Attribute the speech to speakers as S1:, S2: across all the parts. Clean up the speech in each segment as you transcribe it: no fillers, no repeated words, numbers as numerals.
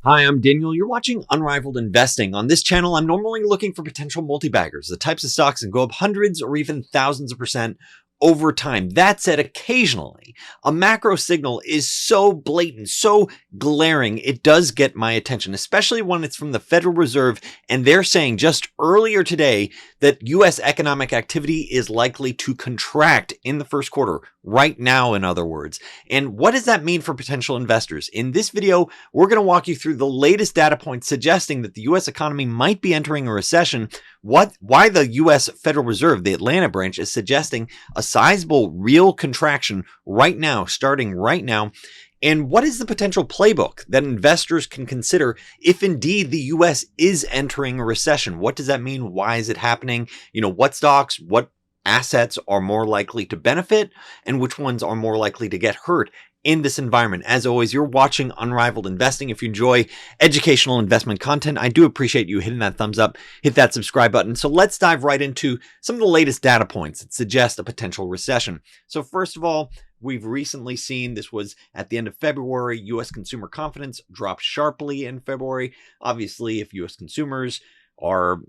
S1: Hi, I'm Daniel. You're watching Unrivaled Investing. On this channel, I'm normally looking for potential multi-baggers, the types of stocks that go up hundreds or even thousands of percent over time. That said, occasionally, a macro signal is so blatant, so glaring, it does get my attention, especially when it's from the Federal Reserve, and they're saying just earlier today that U.S. economic activity is likely to contract in the first quarter, right now, in other words. And what does that mean for potential investors? In this video, we're going to walk you through the latest data points suggesting that the U.S. economy might be entering a recession, why the U.S. Federal Reserve, the Atlanta branch, is suggesting a sizable real contraction right now, starting right now, and what is the potential playbook that investors can consider if indeed the U.S. is entering a recession? What does that mean? Why is it happening? What stocks, what assets are more likely to benefit, and which ones are more likely to get hurt in this environment? As always, you're watching Unrivaled Investing. If you enjoy educational investment content, I do appreciate you hitting that thumbs up, hit that subscribe button. So let's dive right into some of the latest data points that suggest a potential recession. So first of all, we've recently seen, this was at the end of February, U.S. consumer confidence dropped sharply in February. Obviously, if U.S. consumers are,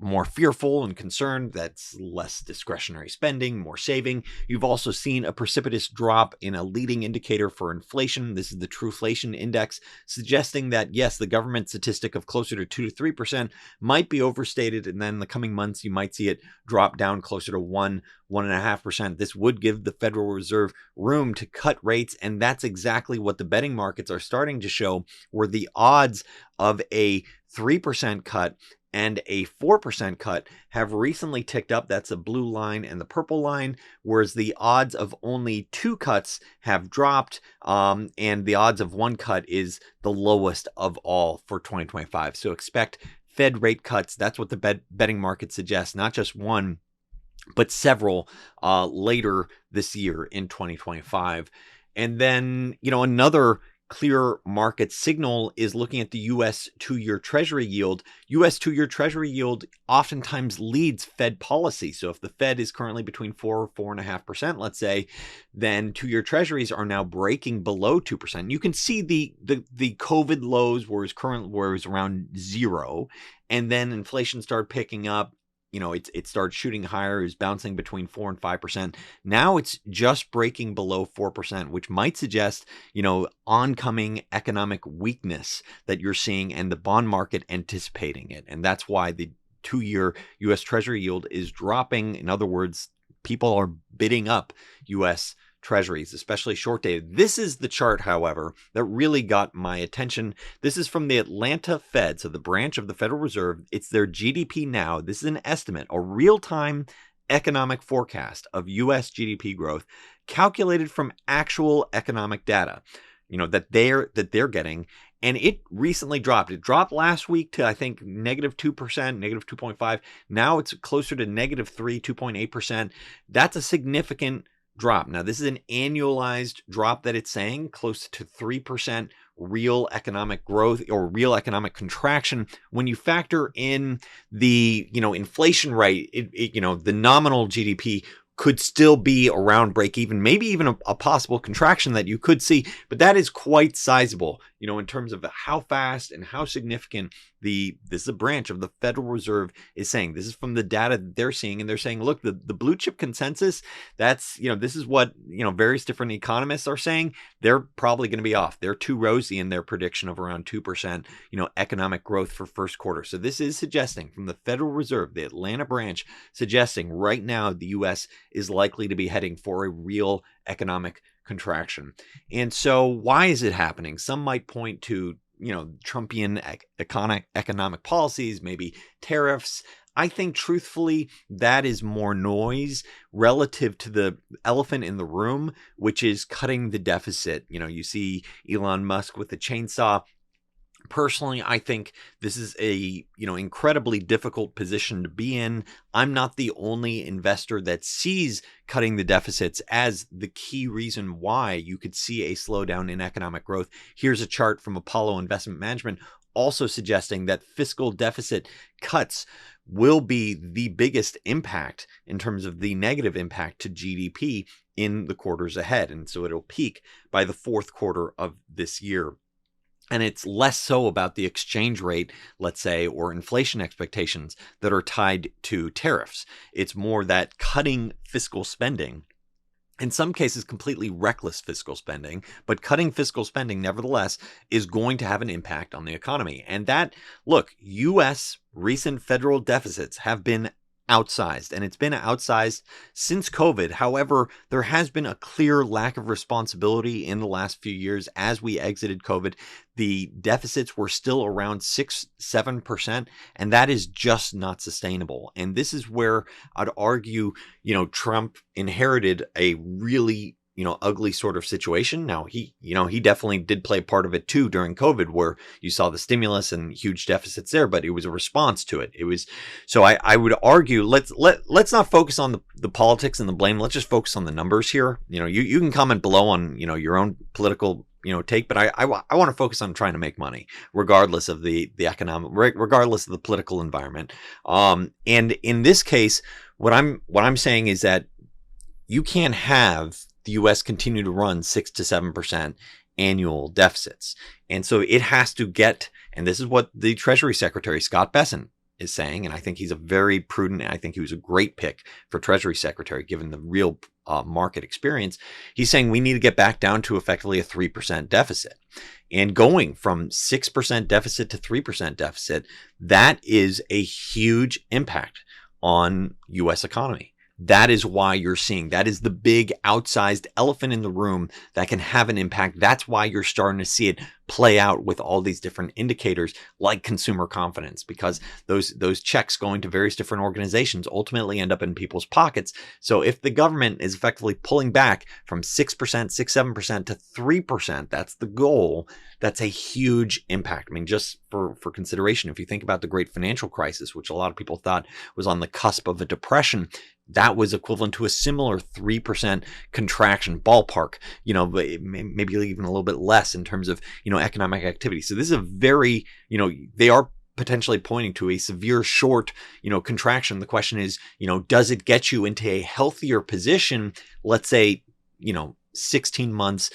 S1: more fearful and concerned, that's less discretionary spending, more saving. You've also seen a precipitous drop in a leading indicator for inflation. This is the Trueflation Index, suggesting that, yes, the government statistic of closer to 2 to 3% might be overstated, and then in the coming months, you might see it drop down closer to 1.5%. This would give the Federal Reserve room to cut rates, and that's exactly what the betting markets are starting to show, where the odds of a 3% cut and a 4% cut have recently ticked up. That's the blue line and the purple line, whereas the odds of only 2 cuts have dropped, and the odds of 1 cut is the lowest of all for 2025. So expect Fed rate cuts. That's what the betting market suggests, not just one, but several later this year in 2025. And then, another clear market signal is looking at the U.S. 2-year Treasury yield. U.S. 2-year Treasury yield oftentimes leads Fed policy. So if the Fed is currently between 4.5%, let's say, then 2-year Treasuries are now breaking below 2%. You can see the COVID lows where it was around 0, and then inflation started picking up. It started shooting higher. It was bouncing between 4 and 5%. Now it's just breaking below 4%, which might suggest, oncoming economic weakness that you're seeing and the bond market anticipating it. And that's why the 2-year U.S. Treasury yield is dropping. In other words, people are bidding up U.S. Treasuries, especially short dated. This is the chart, however, that really got my attention. This is from the Atlanta Fed, so the branch of the Federal Reserve. It's their GDP Now. This is an estimate, a real-time economic forecast of U.S. GDP growth calculated from actual economic data, that they're getting. And it recently dropped. It dropped last week to, I think, -2%, -2.5. Now it's closer to -3, 2.8%. That's a significant drop. Now, this is an annualized drop that it's saying, close to 3% real economic growth or real economic contraction. When you factor in the, inflation rate, the nominal GDP could still be around break even, maybe even a possible contraction that you could see, but that is quite sizable, in terms of how fast and how significant this is a branch of the Federal Reserve is saying. This is from the data that they're seeing, and they're saying, look, the blue chip consensus, that's, this is what, various different economists are saying. They're probably going to be off. They're too rosy in their prediction of around 2%, economic growth for first quarter. So this is suggesting from the Federal Reserve, the Atlanta branch, suggesting right now the U.S. is likely to be heading for a real economic contraction. And so why is it happening? Some might point to, Trumpian economic policies, maybe tariffs. I think truthfully, that is more noise relative to the elephant in the room, which is cutting the deficit. You see Elon Musk with the chainsaw. Personally, I think this is a, incredibly difficult position to be in. I'm not the only investor that sees cutting the deficits as the key reason why you could see a slowdown in economic growth. Here's a chart from Apollo Investment Management also suggesting that fiscal deficit cuts will be the biggest impact in terms of the negative impact to GDP in the quarters ahead. And so it'll peak by the fourth quarter of this year. And it's less so about the exchange rate, let's say, or inflation expectations that are tied to tariffs. It's more that cutting fiscal spending, in some cases completely reckless fiscal spending, but cutting fiscal spending nevertheless is going to have an impact on the economy. And that, look, US recent federal deficits have been outsized, and it's been outsized since COVID. However, there has been a clear lack of responsibility in the last few years as we exited COVID. The deficits were still around 6-7%, and that is just not sustainable. And this is where I'd argue, Trump inherited a really ugly sort of situation. Now he definitely did play part of it too during COVID, where you saw the stimulus and huge deficits there, but it was a response to it. It was, so I would argue, let's not focus on the politics and the blame. Let's just focus on the numbers here. You can comment below on, your own political take, but I want to focus on trying to make money, regardless of the economic, regardless of the political environment. And in this case, what I'm saying is that you can't have the U.S. continue to run 6 to 7% annual deficits. And so it has to get, and this is what the Treasury Secretary, Scott Bessent, is saying, and I think he's a very prudent, I think he was a great pick for Treasury Secretary, given the real market experience. He's saying we need to get back down to effectively a 3% deficit. And going from 6% deficit to 3% deficit, that is a huge impact on U.S. economy. That is why you're seeing, that is the big outsized elephant in the room that can have an impact. That's why you're starting to see it play out with all these different indicators like consumer confidence, because those checks going to various different organizations ultimately end up in people's pockets. So if the government is effectively pulling back from 6%, 7% to 3%, that's the goal. That's a huge impact. I mean, just for consideration, if you think about the great financial crisis, which a lot of people thought was on the cusp of a depression, that was equivalent to a similar 3% contraction ballpark, maybe even a little bit less in terms of, economic activity. So this is a very, they are potentially pointing to a severe short, contraction. The question is, does it get you into a healthier position, let's say, 16 months,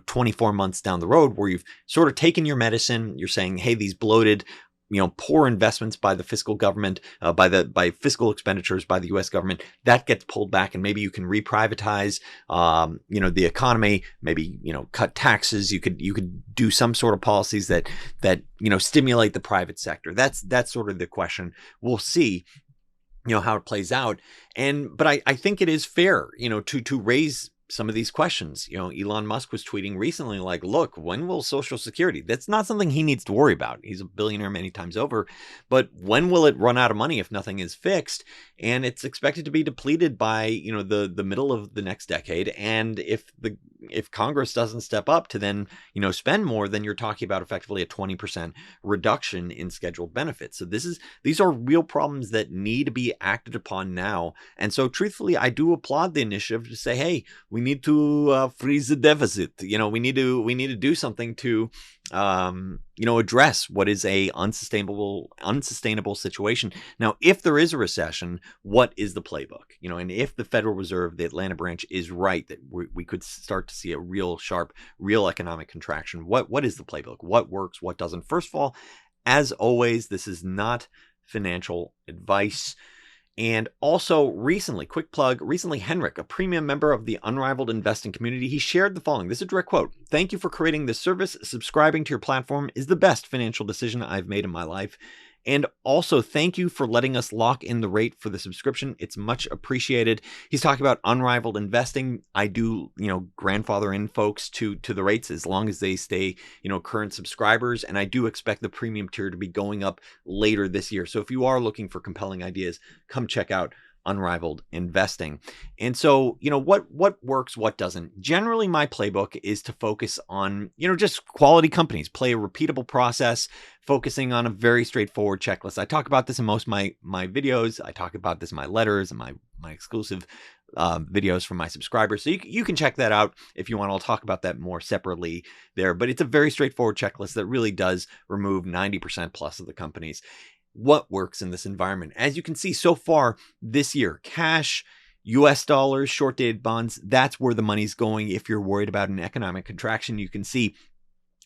S1: 24 months down the road, where you've sort of taken your medicine, you're saying, hey, these bloated, poor investments by the fiscal government, by fiscal expenditures by the U.S. government, that gets pulled back, and maybe you can reprivatize, the economy, maybe, cut taxes. You could do some sort of policies that stimulate the private sector. That's sort of the question. We'll see, how it plays out. But I think it is fair, to raise some of these questions. Elon Musk was tweeting recently, like, look, when will Social Security? That's not something he needs to worry about. He's a billionaire many times over. But when will it run out of money if nothing is fixed? And it's expected to be depleted by, the middle of the next decade. And if Congress doesn't step up to then, spend more, then you're talking about effectively a 20% reduction in scheduled benefits. So these are real problems that need to be acted upon now. And so truthfully, I do applaud the initiative to say, hey, we need to freeze the deficit. We need to do something to address what is a unsustainable situation. Now, if there is a recession, what is the playbook? And if the Federal Reserve, the Atlanta branch, is right that we could start to see a real sharp, real economic contraction, what is the playbook? What works? What doesn't? First of all, as always, this is not financial advice. And also recently, quick plug, Henrik, a premium member of the Unrivaled Investing community, he shared the following. This is a direct quote. "Thank you for creating this service. Subscribing to your platform is the best financial decision I've made in my life. And also, thank you for letting us lock in the rate for the subscription. It's much appreciated." He's talking about Unrivaled Investing. I do, grandfather in folks to the rates as long as they stay, current subscribers. And I do expect the premium tier to be going up later this year. So if you are looking for compelling ideas, come check out Unrivaled Investing. And so, what works, what doesn't? Generally, my playbook is to focus on, just quality companies, play a repeatable process, focusing on a very straightforward checklist. I talk about this in most of my videos. I talk about this in my letters and my exclusive videos from my subscribers. So you can check that out if you want. I'll talk about that more separately there, but it's a very straightforward checklist that really does remove 90% plus of the companies. What works in this environment? As you can see so far this year, cash, US dollars, short-dated bonds, that's where the money's going. If you're worried about an economic contraction, you can see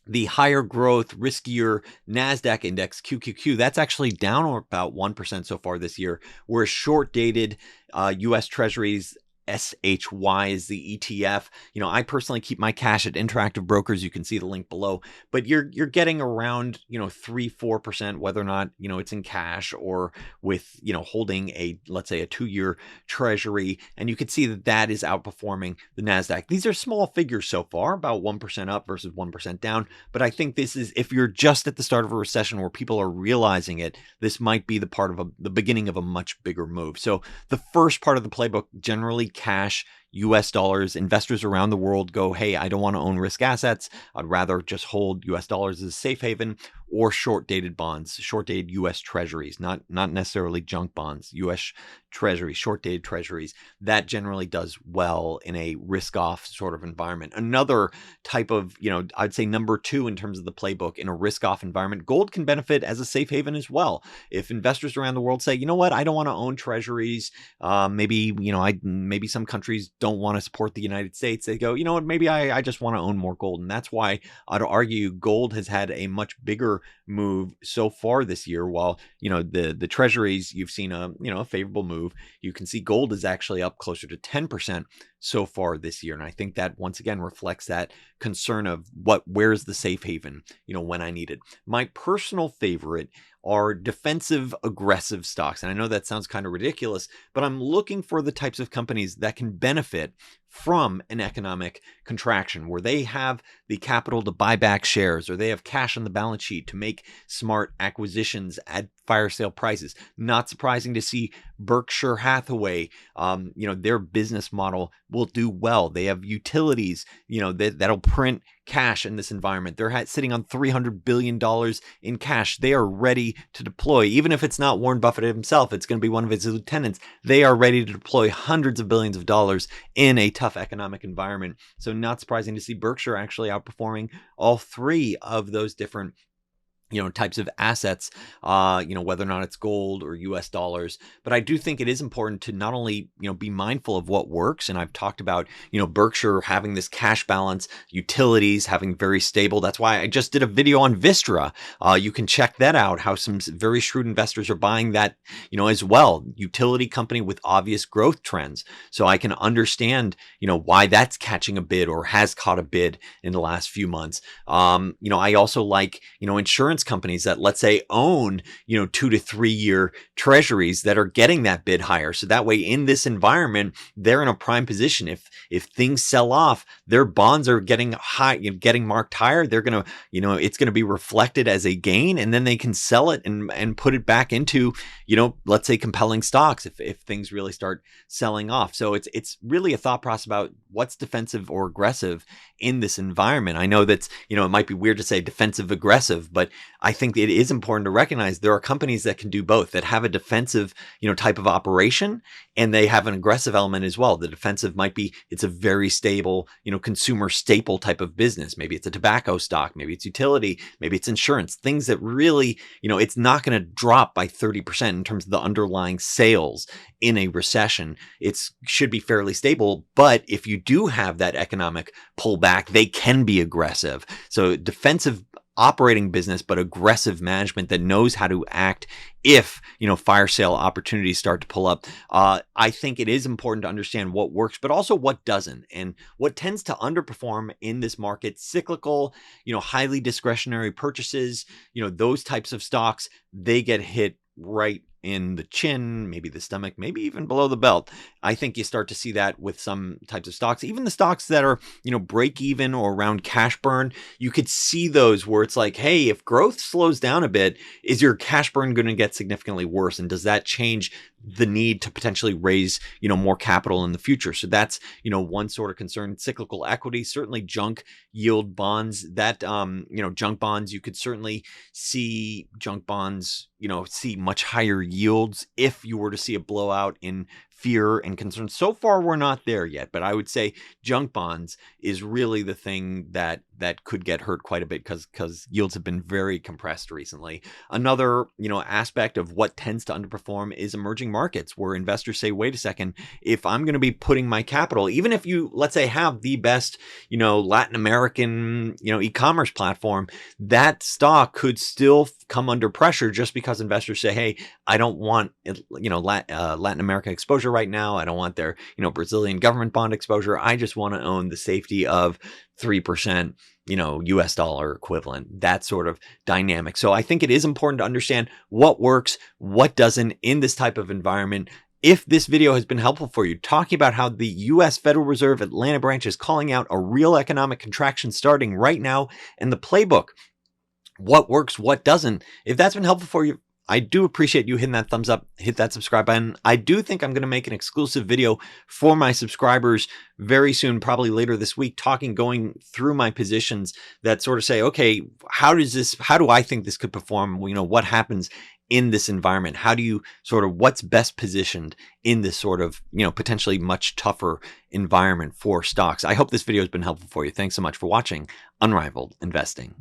S1: The higher growth, riskier NASDAQ index, QQQ, that's actually down about 1% so far this year, whereas short dated US Treasuries, SHY is the ETF. I personally keep my cash at Interactive Brokers. You can see the link below, but you're getting around 3-4%, whether or not it's in cash or with holding let's say a 2-year Treasury, and you can see that that is outperforming the NASDAQ. These are small figures so far, about 1% up versus 1% down, but I think this is, if you're just at the start of a recession where people are realizing it, this might be the part of the beginning of a much bigger move. So the first part of the playbook, generally cash, US dollars. Investors around the world go, hey, I don't want to own risk assets. I'd rather just hold US dollars as a safe haven, or short dated bonds, short dated US treasuries, not necessarily junk bonds, US treasuries, short dated treasuries. That generally does well in a risk off sort of environment. Another type of, I'd say number 2 in terms of the playbook in a risk off environment, gold can benefit as a safe haven as well. If investors around the world say, you know what, I don't want to own treasuries, maybe some countries don't want to support the United States, they go, you know what, maybe I just want to own more gold. And that's why I'd argue gold has had a much bigger move so far this year. While the treasuries, you've seen a favorable move, you can see gold is actually up closer to 10% so far this year. And I think that once again reflects that concern of where's the safe haven when I need it. My personal favorite are defensive aggressive stocks. And I know that sounds kind of ridiculous, but I'm looking for the types of companies that can benefit from an economic contraction, where they have the capital to buy back shares, or they have cash on the balance sheet to make smart acquisitions at fire sale prices. Not surprising to see Berkshire Hathaway, their business model will do well. They have utilities, that'll print cash in this environment. They're sitting on $300 billion in cash. They are ready to deploy. Even if it's not Warren Buffett himself, it's going to be one of his lieutenants. They are ready to deploy hundreds of billions of dollars in a tough economic environment. So not surprising to see Berkshire actually outperforming all 3 of those different types of assets, whether or not it's gold or US dollars. But I do think it is important to not only, be mindful of what works. And I've talked about, Berkshire having this cash balance, utilities having very stable. That's why I just did a video on Vistra. You can check that out, how some very shrewd investors are buying that, as well. Utility company with obvious growth trends. So I can understand, why that's catching a bid or has caught a bid in the last few months. I also like, insurance companies that, let's say, own 2 to 3 year treasuries that are getting that bid higher. So that way, in this environment, they're in a prime position. If things sell off, their bonds are getting high, getting marked higher. They're gonna, it's gonna be reflected as a gain, and then they can sell it and put it back into, let's say, compelling stocks if things really start selling off. So it's really a thought process about what's defensive or aggressive in this environment. I know that's, it might be weird to say defensive aggressive, but I think it is important to recognize there are companies that can do both, that have a defensive, type of operation, and they have an aggressive element as well. The defensive might be, it's a very stable, consumer staple type of business. Maybe it's a tobacco stock, maybe it's utility, maybe it's insurance, things that really, it's not going to drop by 30% in terms of the underlying sales in a recession. It should be fairly stable, but if you do have that economic pullback, they can be aggressive. So defensive operating business, but aggressive management that knows how to act if, fire sale opportunities start to pull up. I think it is important to understand what works, but also what doesn't. And what tends to underperform in this market, cyclical, highly discretionary purchases, those types of stocks, they get hit right in the chin, maybe the stomach, maybe even below the belt. I think you start to see that with some types of stocks, even the stocks that are, break even or around cash burn. You could see those where it's like, hey, if growth slows down a bit, is your cash burn going to get significantly worse? And does that change the need to potentially raise, more capital in the future? So that's, one sort of concern. Cyclical equity, certainly junk yield bonds, that, junk bonds, you could certainly see junk bonds, see much higher yields if you were to see a blowout in fear and concern. So far, we're not there yet, but I would say junk bonds is really the thing that could get hurt quite a bit because yields have been very compressed recently. Another, aspect of what tends to underperform is emerging markets, where investors say, wait a second, if I'm going to be putting my capital, even if you, let's say, have the best, Latin American, e-commerce platform, that stock could still come under pressure just because investors say, hey, I don't want, Latin American exposure right now. I don't want their, Brazilian government bond exposure. I just want to own the safety of 3%, US dollar equivalent, that sort of dynamic. So I think it is important to understand what works, what doesn't in this type of environment. If this video has been helpful for you, talking about how the U.S. Federal Reserve Atlanta branch is calling out a real economic contraction starting right now, and the playbook, what works, what doesn't. If that's been helpful for you, I do appreciate you hitting that thumbs up, hit that subscribe button. I do think I'm going to make an exclusive video for my subscribers very soon, probably later this week, going through my positions that sort of say, okay, how do I think this could perform? What happens in this environment? How do you what's best positioned in this sort of, potentially much tougher environment for stocks? I hope this video has been helpful for you. Thanks so much for watching Unrivaled Investing.